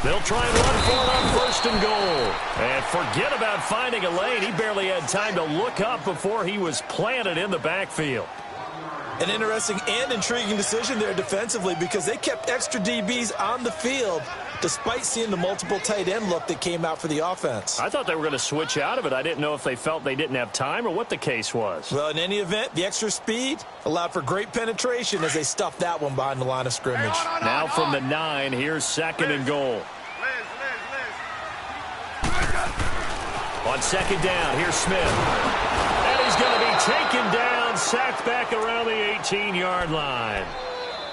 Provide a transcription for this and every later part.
They'll try and run for it on first and goal. And forget about finding a lane. He barely had time to look up before he was planted in the backfield. An interesting and intriguing decision there defensively because they kept extra DBs on the field despite seeing the multiple tight end look that came out for the offense. I thought they were going to switch out of it. I didn't know if they felt they didn't have time or what the case was. Well, in any event, the extra speed allowed for great penetration as they stuffed that one behind the line of scrimmage. Now from the 9, here's second and goal. On second down, here's Smith. And he's going to be taken down, sacked back around the 18-yard line.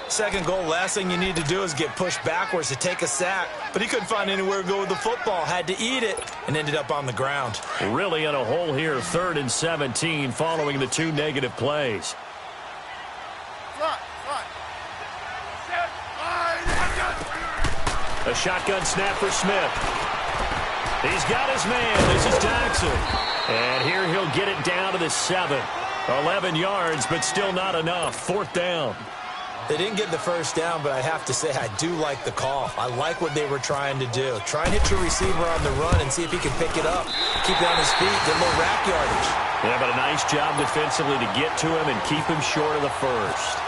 Second goal, last thing you need to do is get pushed backwards to take a sack. But he couldn't find anywhere to go with the football, had to eat it, and ended up on the ground. Really in a hole here, 3rd and 17 following the 2 negative plays. A shotgun snap for Smith. He's got his man. This is Jackson. And here he'll get it down to the 7. 11 yards, but still not enough. 4th down. They didn't get the first down, but I have to say I do like the call. I like what they were trying to do. Try and hit your receiver on the run and see if he can pick it up. Keep it on his feet, get a little rack yardage. Yeah, but a nice job defensively to get to him and keep him short of the first.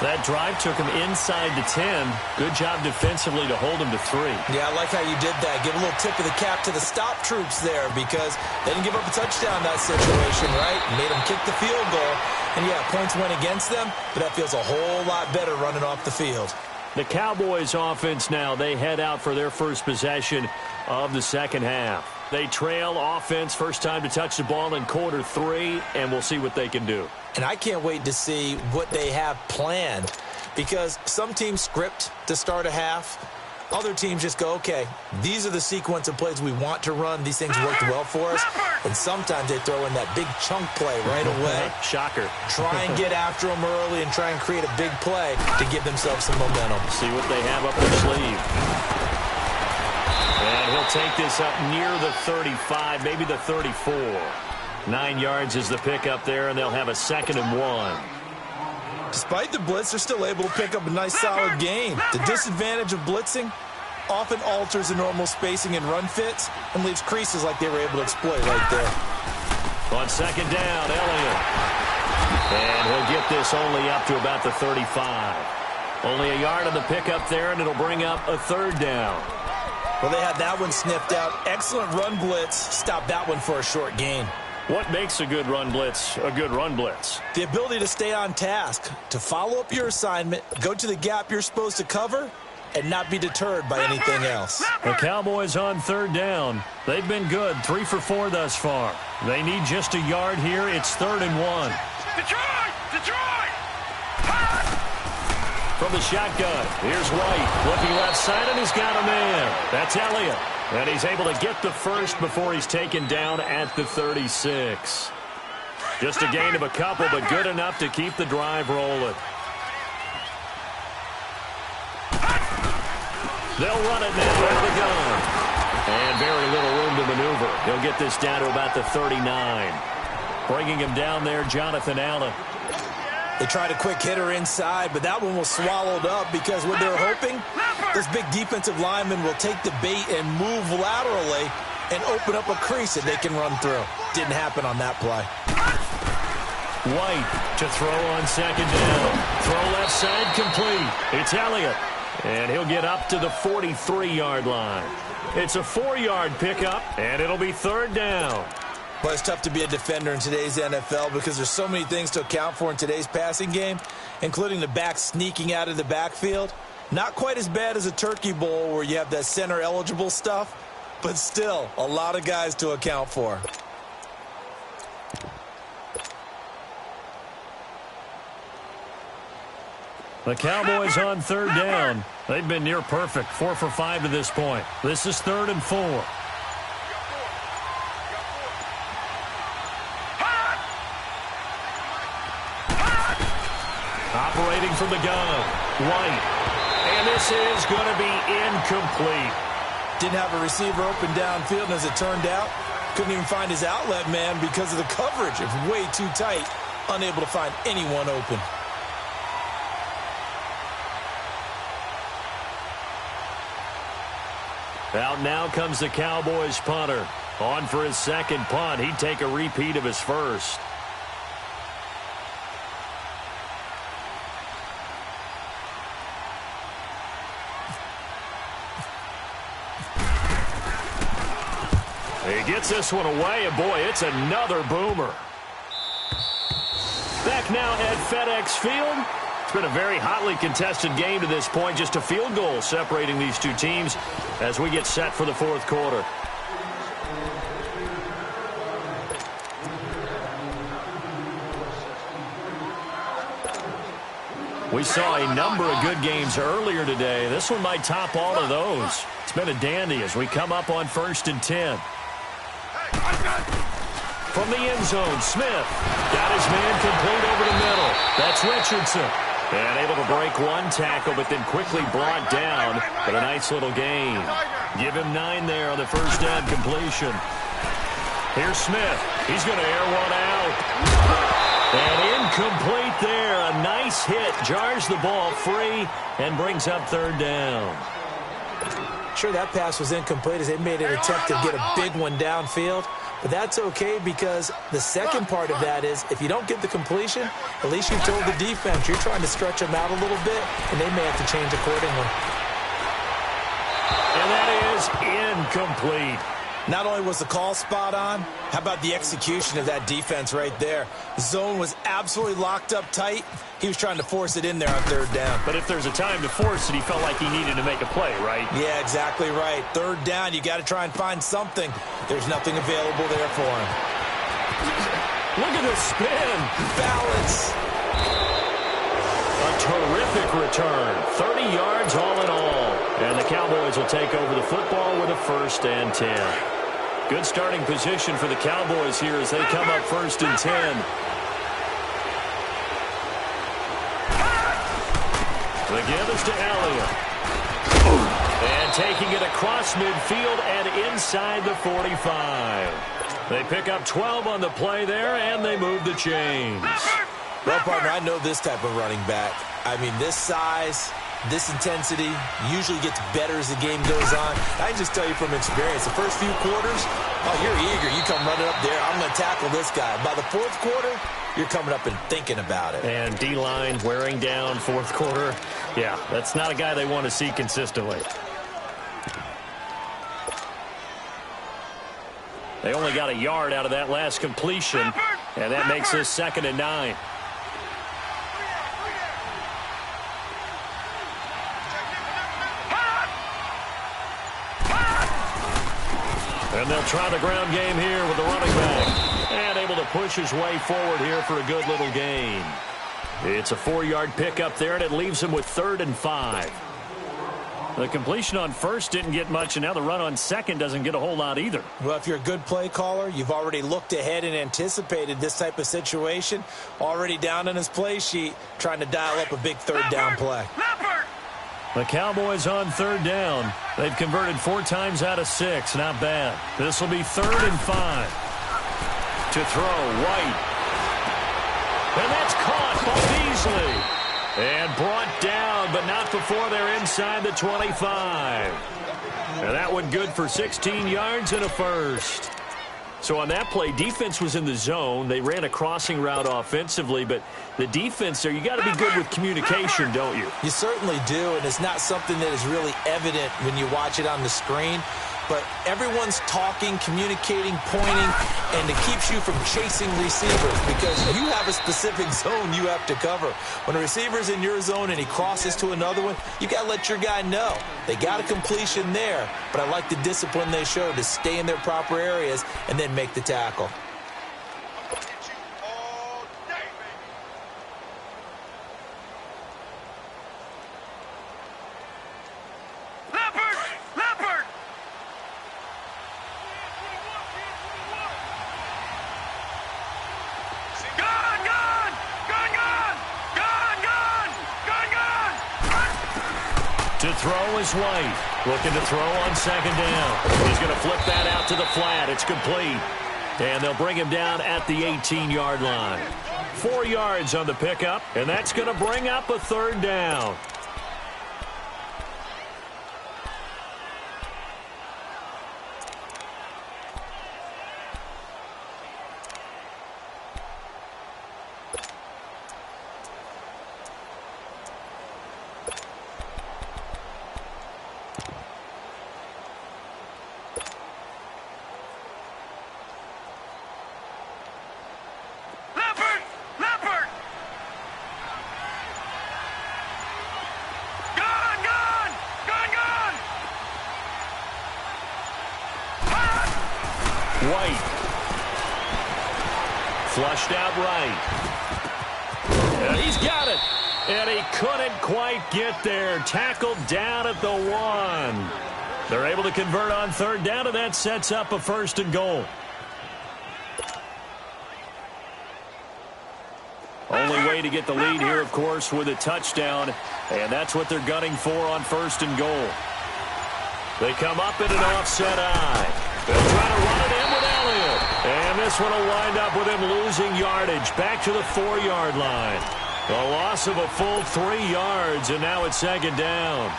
That drive took him inside the 10. Good job defensively to hold him to 3. Yeah, I like how you did that. Give a little tip of the cap to the stop troops there because they didn't give up a touchdown in that situation, right? Made them kick the field goal. And, yeah, points went against them, but that feels a whole lot better running off the field. The Cowboys offense now, they head out for their first possession of the second half. They trail offense, first time to touch the ball in quarter 3, and we'll see what they can do. And I can't wait to see what they have planned because some teams script to start a half. Other teams just go, okay, these are the sequence of plays we want to run. These things worked well for us. And sometimes they throw in that big chunk play right away. Shocker. Try and get after them early and try and create a big play to give themselves some momentum. See what they have up their sleeve. And he'll take this up near the 35, maybe the 34. 9 yards is the pickup there, and they'll have a 2nd and 1. Despite the blitz, they're still able to pick up a nice solid gain. The disadvantage of blitzing often alters the normal spacing and run fits and leaves creases like they were able to exploit right there. On second down, Elliott. And he'll get this only up to about the 35. Only a yard on the pickup there, and it'll bring up a 3rd down. Well, they had that one sniffed out. Excellent run blitz. Stopped that one for a short gain. What makes a good run blitz a good run blitz? The ability to stay on task, to follow up your assignment, go to the gap you're supposed to cover, and not be deterred by anything else. The Cowboys on 3rd down. They've been good, 3 for 4 thus far. They need just a yard here. It's 3rd and 1. Detroit! Detroit! From the shotgun, here's White. Looking left side, and he's got a man. That's Elliott. And he's able to get the first before he's taken down at the 36. Just a gain of a couple, but good enough to keep the drive rolling. They'll run it now at the gun. And very little room to maneuver. He'll get this down to about the 39. Bringing him down there, Jonathan Allen. They tried a quick hitter inside, but that one was swallowed up because what they were hoping, this big defensive lineman will take the bait and move laterally and open up a crease that they can run through. Didn't happen on that play. White to throw on second down. Throw left side complete. It's Elliott. And he'll get up to the 43-yard line. It's a 4-yard pickup, and it'll be 3rd down. Well, it's tough to be a defender in today's NFL because there's so many things to account for in today's passing game, including the back sneaking out of the backfield. Not quite as bad as a turkey bowl where you have that center-eligible stuff, but still a lot of guys to account for. The Cowboys on 3rd down. They've been near perfect, 4 for 5 to this point. This is 3rd and 4. Operating from the gun, White. And this is going to be incomplete. Didn't have a receiver open downfield, and as it turned out, couldn't even find his outlet man because of the coverage. It was way too tight, unable to find anyone open. Out now comes the Cowboys punter. On for his second punt. He'd take a repeat of his first. He gets this one away, and boy, it's another boomer. Back now at FedEx Field. It's been a very hotly contested game to this point. Just a field goal separating these two teams as we get set for the fourth quarter. We saw a number of good games earlier today. This one might top all of those. It's been a dandy as we come up on 1st and 10. From the end zone, Smith got his man complete over the middle. That's Richardson. And able to break one tackle, but then quickly brought down. But a nice little gain. Give him 9 there on the first down completion. Here's Smith. He's going to air one out. And incomplete there. A nice hit. Jars the ball free and brings up 3rd down. Sure, that pass was incomplete as they made an attempt to get a big one downfield. But that's okay because the second part of that is if you don't get the completion, at least you told the defense you're trying to stretch them out a little bit, and they may have to change accordingly. And that is incomplete. Not only was the call spot on, how about the execution of that defense right there? The zone was absolutely locked up tight. He was trying to force it in there on 3rd down. But if there's a time to force it, he felt like he needed to make a play, right? Yeah, exactly right. 3rd down, you got to try and find something. There's nothing available there for him. Look at the spin. Balance. A terrific return. 30 yards all in all. And the Cowboys will take over the football with a 1st and 10. Good starting position for the Cowboys here as they come up 1st and 10. The give is to Elliott. And taking it across midfield and inside the 45. They pick up 12 on the play there, and they move the chains. Well, partner, I know this type of running back. I mean, this size, this intensity usually gets better as the game goes on. I can just tell you from experience, the first few quarters, oh, you're eager. You come running up there, I'm going to tackle this guy. By the 4th quarter, you're coming up and thinking about it. And D-line wearing down 4th quarter. Yeah, that's not a guy they want to see consistently. They only got a yard out of that last completion, and that makes this 2nd and 9. And they'll try the ground game here with the running back. And able to push his way forward here for a good little gain. It's a 4-yard pickup there, and it leaves him with 3rd and 5. The completion on 1st didn't get much, and now the run on 2nd doesn't get a whole lot either. Well, if you're a good play caller, you've already looked ahead and anticipated this type of situation. Already down on his play sheet, trying to dial up a big 3rd down play. The Cowboys on 3rd down. They've converted 4 times out of 6. Not bad. This will be 3rd and 5. To throw, White. And that's caught by Beasley. And brought down, but not before they're inside the 25. And that one good for 16 yards and a 1st. So on that play, defense was in the zone. They ran a crossing route offensively, but the defense there, you got to be good with communication, don't you? You certainly do, and it's not something that is really evident when you watch it on the screen. But everyone's talking, communicating, pointing, and it keeps you from chasing receivers because you have a specific zone you have to cover. When a receiver's in your zone and he crosses to another one, you got to let your guy know. They got a completion there, but I like the discipline they showed to stay in their proper areas and then make the tackle. To throw is White. Looking to throw on 2nd down. He's going to flip that out to the flat. It's complete. And they'll bring him down at the 18-yard line. 4 yards on the pickup, and that's going to bring up a 3rd down. White. Flushed out right. And he's got it. And he couldn't quite get there. Tackled down at the 1. They're able to convert on third down, and that sets up a 1st and goal. Only way to get the lead here, of course, with a touchdown, and that's what they're gunning for on 1st and goal. They come up in an offset eye. They'll try to run it in with Elliott. And this one will wind up with him losing yardage back to the 4-yard line. A loss of a full 3 yards, and now it's 2nd down.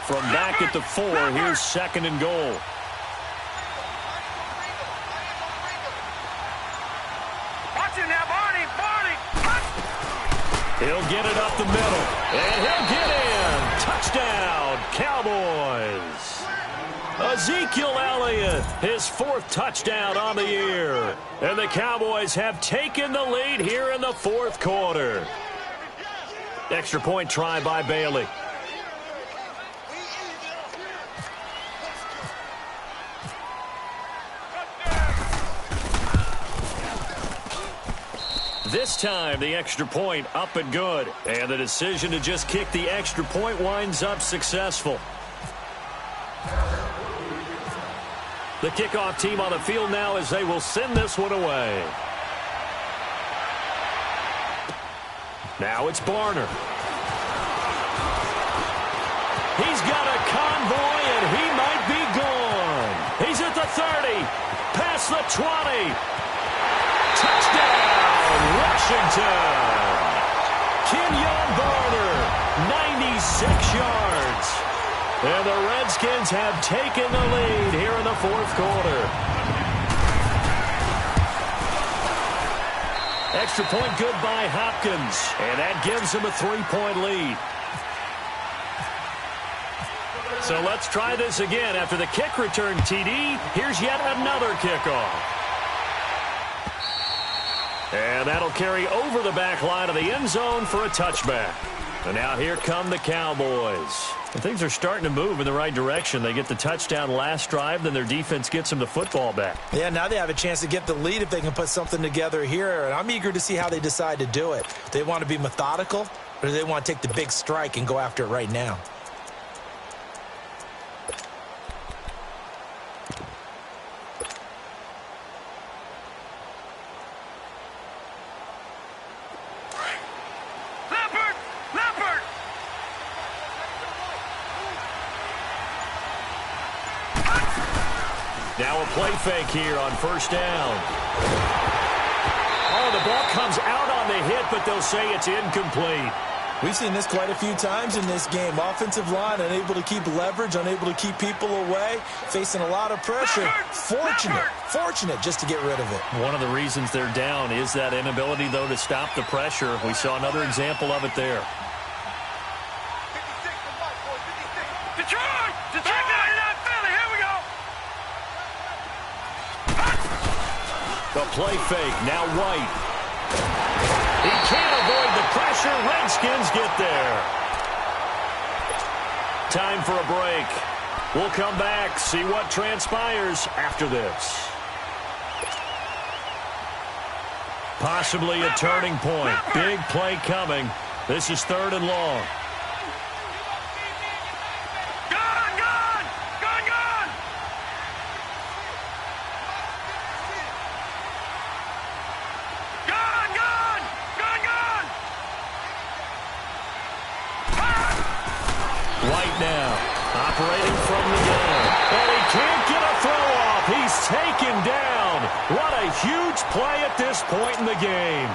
From back at the 4, here's 2nd and goal. Watch it now, Barney. He'll get it up the middle, and he'll get in. Touchdown, Cowboys. Ezekiel Elliott, his 4th touchdown on the year. And the Cowboys have taken the lead here in the 4th quarter. Extra point try by Bailey. This time, the extra point up and good. And the decision to just kick the extra point winds up successful. The kickoff team on the field now as they will send this one away. Now it's Barner. He's got a convoy, and he might be gone. He's at the 30, past the 20. Touchdown, Washington. Kenyon Barner, 96 yards. And the Redskins have taken the lead here in the 4th quarter. Extra point good by Hopkins. And that gives them a 3-point lead. So let's try this again. After the kick return, TD, here's yet another kickoff. And that'll carry over the back line of the end zone for a touchback. And now here come the Cowboys. And things are starting to move in the right direction. They get the touchdown last drive, then their defense gets them the football back. Yeah, now they have a chance to get the lead if they can put something together here. And I'm eager to see how they decide to do it. Do they want to be methodical, or do they want to take the big strike and go after it right now? Now a play fake here on 1st down. Oh, the ball comes out on the hit, but they'll say it's incomplete. We've seen this quite a few times in this game. Offensive line unable to keep leverage, unable to keep people away, facing a lot of pressure. Fortunate just to get rid of it. One of the reasons they're down is that inability, though, to stop the pressure. We saw another example of it there. Detroit! Philly, here we go! The play fake, now White. He can't avoid the pressure. Redskins get there. Time for a break. We'll come back, see what transpires after this. Possibly a turning point. Big play coming. This is 3rd and long. Now, operating from the gun. And he can't get a throw off. He's taken down. What a huge play at this point in the game.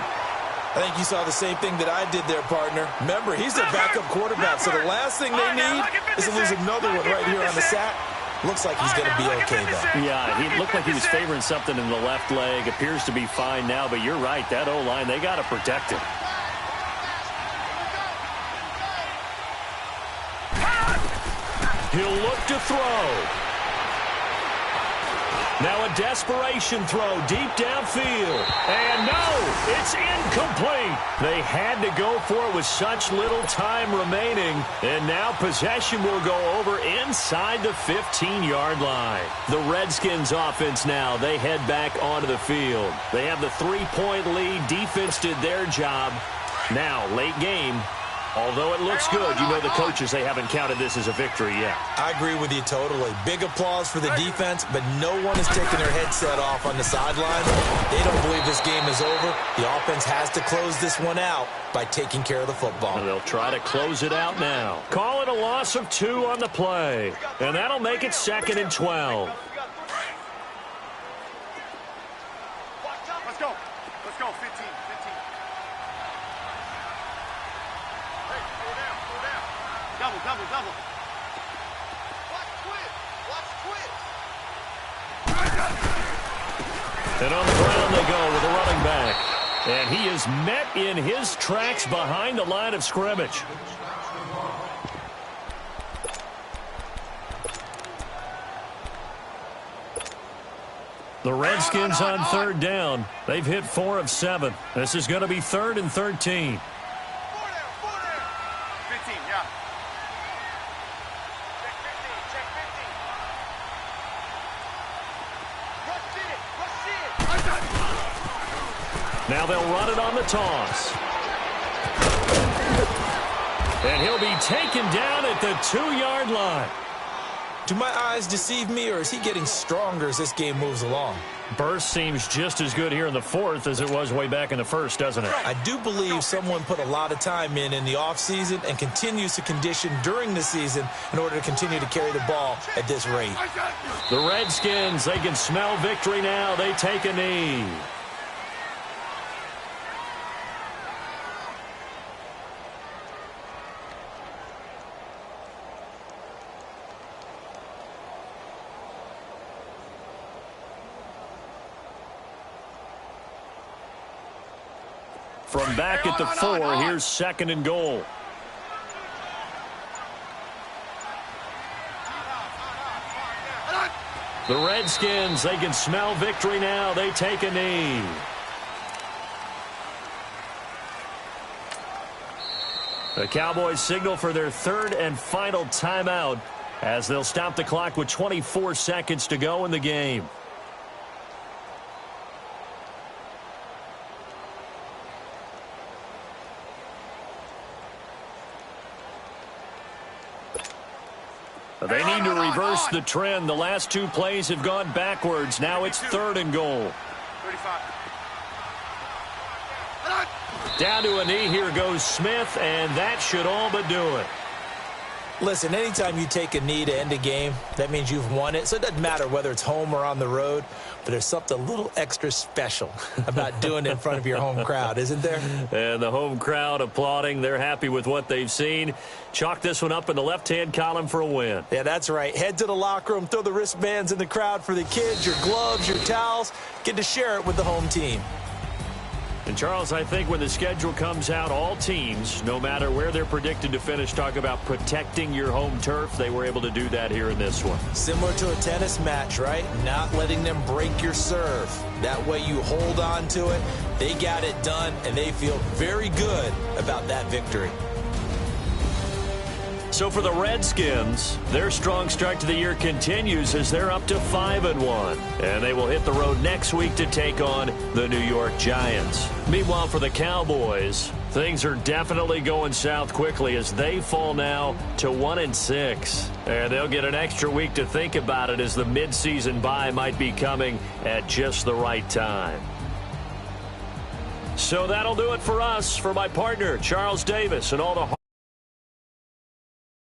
I think you saw the same thing that I did there, partner. Remember, he's their backup quarterback, so the last thing they need is to lose another one right here on the sack. Looks like he's going to be okay, though. Yeah, he looked like he was favoring something in the left leg. Appears to be fine now, but you're right. That O-line, they got to protect him. He'll look to throw. Now a desperation throw deep downfield. And no, it's incomplete. They had to go for it with such little time remaining. And now possession will go over inside the 15-yard line. The Redskins offense now, they head back onto the field. They have the 3-point lead. Defense did their job. Now, late game. Although it looks good, you know the coaches, they haven't counted this as a victory yet. I agree with you totally. Big applause for the defense, but no one is taking their headset off on the sidelines. They don't believe this game is over. The offense has to close this one out by taking care of the football. And they'll try to close it out now. Call it a loss of 2 on the play. And that'll make it 2nd and 12. Let's go. Let's go. 15. Double. Watch twist. And on the ground they go with a running back. And he is met in his tracks behind the line of scrimmage. The Redskins on 3rd down. They've hit 4 of 7. This is going to be 3rd and 13. 15, yeah. Check 15. Now they'll run it on the toss. And he'll be taken down at the 2-yard line. Do my eyes deceive me, or is he getting stronger as this game moves along? Burst seems just as good here in the 4th as it was way back in the 1st, doesn't it? I do believe someone put a lot of time in the offseason and continues to condition during the season in order to continue to carry the ball at this rate. The Redskins, they can smell victory now. They take a knee. From back at the 4, here's 2nd and goal. The Redskins, they can smell victory now. They take a knee. The Cowboys signal for their 3rd and final timeout as they'll stop the clock with 24 seconds to go in the game. They need to reverse the trend. The last 2 plays have gone backwards. Now it's 3rd and goal. 35. Down to a knee. Here goes Smith, and that should all but do it. Listen, anytime you take a knee to end a game, that means you've won it. So it doesn't matter whether it's home or on the road, but there's something a little extra special about doing it in front of your home crowd, isn't there? And the home crowd applauding. They're happy with what they've seen. Chalk this one up in the left-hand column for a win. Yeah, that's right. Head to the locker room, throw the wristbands in the crowd for the kids, your gloves, your towels. Get to share it with the home team. And, Charles, I think when the schedule comes out, all teams, no matter where they're predicted to finish, talk about protecting your home turf. They were able to do that here in this one. Similar to a tennis match, right? Not letting them break your serve. That way you hold on to it. They got it done, and they feel very good about that victory. So for the Redskins, their strong start to the year continues as they're up to 5-1. And they will hit the road next week to take on the New York Giants. Meanwhile, for the Cowboys, things are definitely going south quickly as they fall now to 1-6. And they'll get an extra week to think about it as the midseason bye might be coming at just the right time. So that'll do it for us. For my partner, Charles Davis, and all the